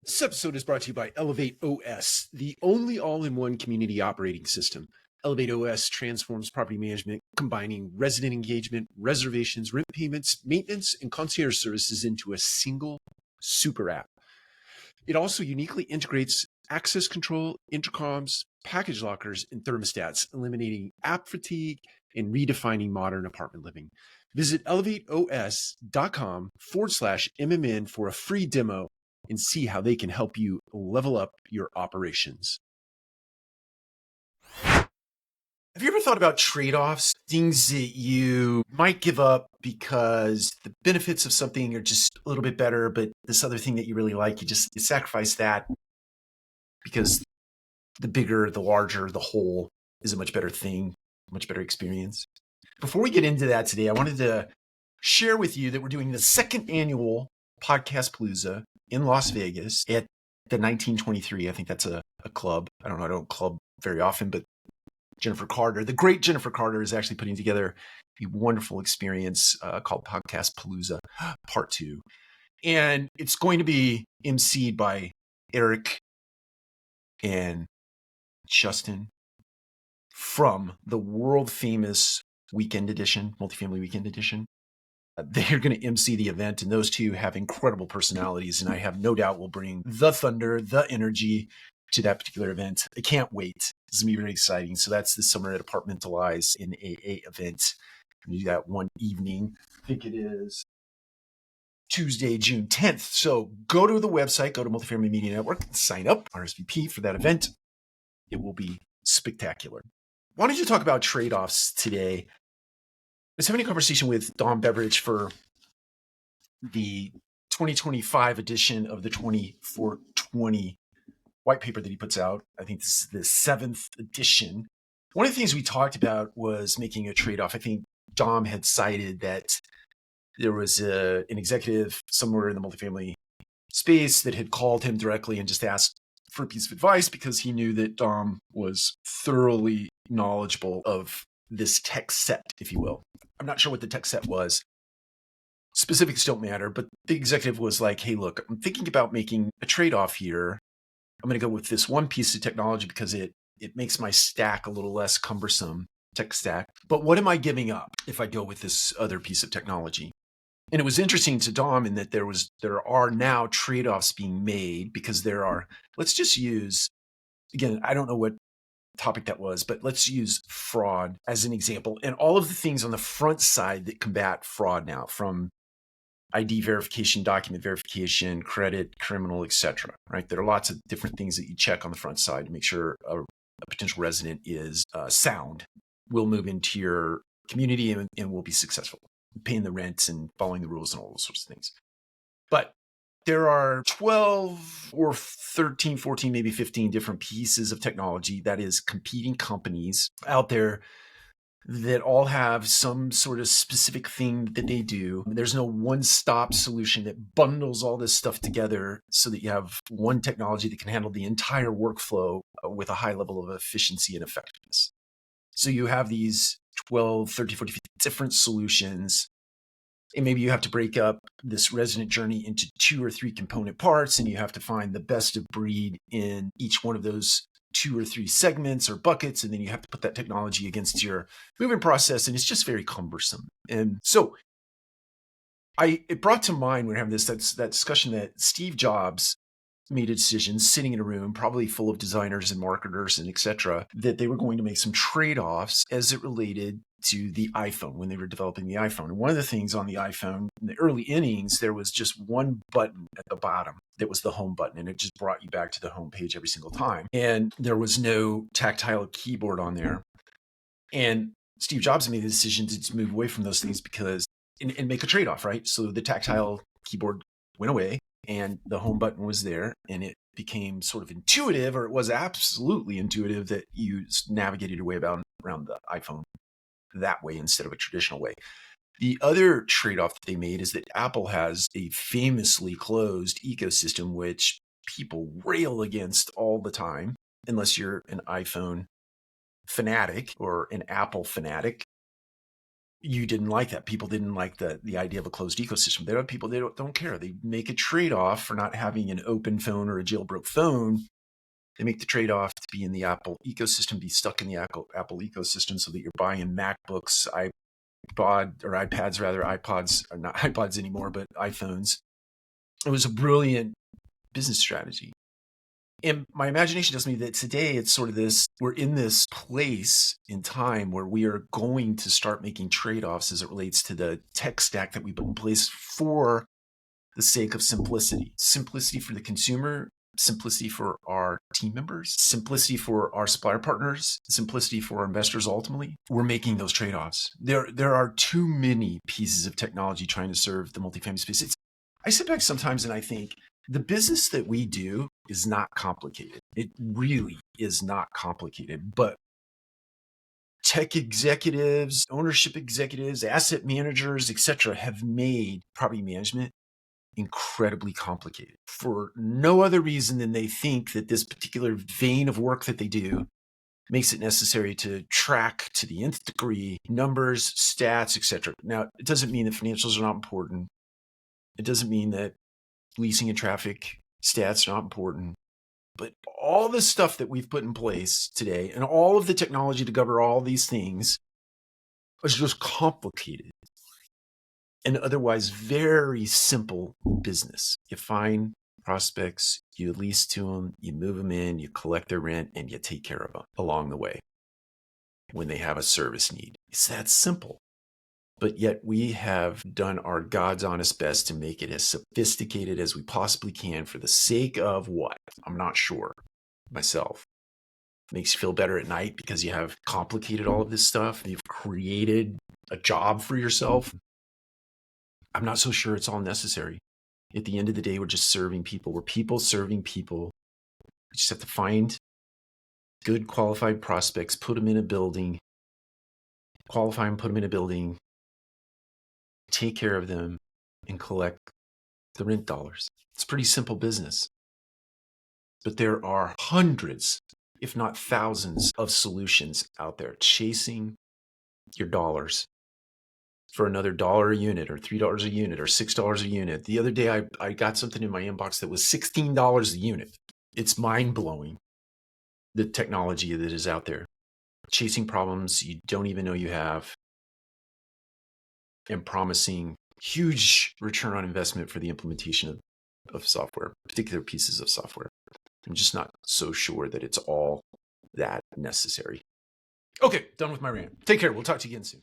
This episode is brought to you by Elevate OS, the only all-in-one community operating system. Elevate OS transforms property management, combining resident engagement, reservations, rent payments, maintenance, and concierge services into a single super app. It also uniquely integrates access control, intercoms, package lockers, and thermostats, eliminating app fatigue and redefining modern apartment living. Visit elevateos.com/MMN for a free demo and see how they can help you level up your operations. Have you ever thought about trade-offs, things that you might give up because the benefits of something are just a little bit better, but this other thing that you really like, you sacrifice that because the bigger, the larger, the whole is a much better thing, a much better experience? Before we get into that today, I wanted to share with you that we're doing the second annual Podcast Palooza in Las Vegas at the 1923. I think that's a club. I don't club very often, but Jennifer Carter, the great Jennifer Carter, is actually putting together a wonderful experience called Podcast Palooza Part 2. And it's going to be emceed by Eric and Justin from the world famous Weekend Edition, Multifamily Weekend Edition. They're going to MC the event, and those two have incredible personalities, and I have no doubt will bring the thunder, the energy to that particular event. I can't wait. This is going to be very exciting. So that's this summer at Apartmentalize in AA event. We do that one evening. I think it is Tuesday, June 10th. So go to the website, go to Multifamily Media Network, sign up, RSVP for that event. It will be spectacular. Why don't you talk about trade-offs today? I was having a conversation with Dom Beveridge for the 2025 edition of the 2420 white paper that he puts out. I think this is the 7th edition. One of the things we talked about was making a trade-off. I think Dom had cited that there was an executive somewhere in the multifamily space that had called him directly and just asked for a piece of advice because he knew that Dom was thoroughly knowledgeable of this tech set, if you will. I'm not sure what the tech set was. Specifics don't matter, but the executive was like, hey, look, I'm thinking about making a trade-off here. I'm going to go with this one piece of technology because it makes my stack a little less cumbersome, tech stack. But what am I giving up if I go with this other piece of technology? And it was interesting to Dom in that there are now trade-offs being made because there are, let's just use, again, I don't know what topic that was, but let's use fraud as an example. And all of the things on the front side that combat fraud now, from ID verification, document verification, credit, criminal, etc. Right? There are lots of different things that you check on the front side to make sure a potential resident is sound, will move into your community and will be successful, paying the rent and following the rules and all those sorts of things. But there are 12 or 13, 14, maybe 15 different pieces of technology, that is competing companies out there that all have some sort of specific thing that they do. There's no one-stop solution that bundles all this stuff together so that you have one technology that can handle the entire workflow with a high level of efficiency and effectiveness. So you have these 12, 30, 40, 50 different solutions. And maybe you have to break up this resident journey into 2 or 3 component parts, and you have to find the best of breed in each one of those 2 or 3 segments or buckets, and then you have to put that technology against your moving process, and it's just very cumbersome. And so it brought to mind when we're having that discussion that Steve Jobs made a decision, sitting in a room probably full of designers and marketers and etc., that they were going to make some trade-offs as it related to the iPhone when they were developing the iPhone. And one of the things on the iPhone, in the early innings, there was just one button at the bottom that was the home button, and it just brought you back to the home page every single time. And there was no tactile keyboard on there. And Steve Jobs made the decision to move away from those things because and make a trade-off, right? So the tactile keyboard went away and the home button was there, and it became sort of intuitive, or it was absolutely intuitive, that you navigated your way around the iPhone that way instead of a traditional way. The other trade-off that they made is that Apple has a famously closed ecosystem, which people rail against all the time, unless you're an iPhone fanatic or an Apple fanatic. you didn't like that. People didn't like the idea of a closed ecosystem. There are people, they don't care. They make a trade-off for not having an open phone or a jailbroke phone. They make the trade-off to be in the Apple ecosystem, be stuck in the Apple ecosystem, so that you're buying MacBooks, iPads rather, iPods, or not iPods anymore, but iPhones. It was a brilliant business strategy. And my imagination tells me that today it's sort of this, we're in this place in time where we are going to start making trade-offs as it relates to the tech stack that we put in place for the sake of simplicity. Simplicity for the consumer, simplicity for our team members, simplicity for our supplier partners, simplicity for our investors ultimately. We're making those trade-offs. There are too many pieces of technology trying to serve the multifamily space. I sit back sometimes and I think, the business that we do is not complicated. It really is not complicated, but tech executives, ownership executives, asset managers, etc., have made property management incredibly complicated for no other reason than they think that this particular vein of work that they do makes it necessary to track to the nth degree numbers, stats, etc. Now, it doesn't mean that financials are not important. It doesn't mean that leasing and traffic stats are not important, but all the stuff that we've put in place today and all of the technology to cover all these things is just complicated and otherwise very simple business. You find prospects, you lease to them, you move them in, you collect their rent, and you take care of them along the way when they have a service need. It's that simple. But yet we have done our God's honest best to make it as sophisticated as we possibly can for the sake of what? I'm not sure myself. It makes you feel better at night because you have complicated all of this stuff. You've created a job for yourself. I'm not so sure it's all necessary. At the end of the day, we're just serving people. We're people serving people. We just have to find good qualified prospects, put them in a building, qualify them, put them in a building, take care of them, and collect the rent dollars. It's a pretty simple business. But there are hundreds, if not thousands, of solutions out there chasing your dollars for another $1 a unit or $3 a unit or $6 a unit. The other day, I got something in my inbox that was $16 a unit. It's mind-blowing, the technology that is out there. Chasing problems you don't even know you have and promising huge return on investment for the implementation of software, particular pieces of software. I'm just not so sure that it's all that necessary. Okay, done with my rant. Take care. We'll talk to you again soon.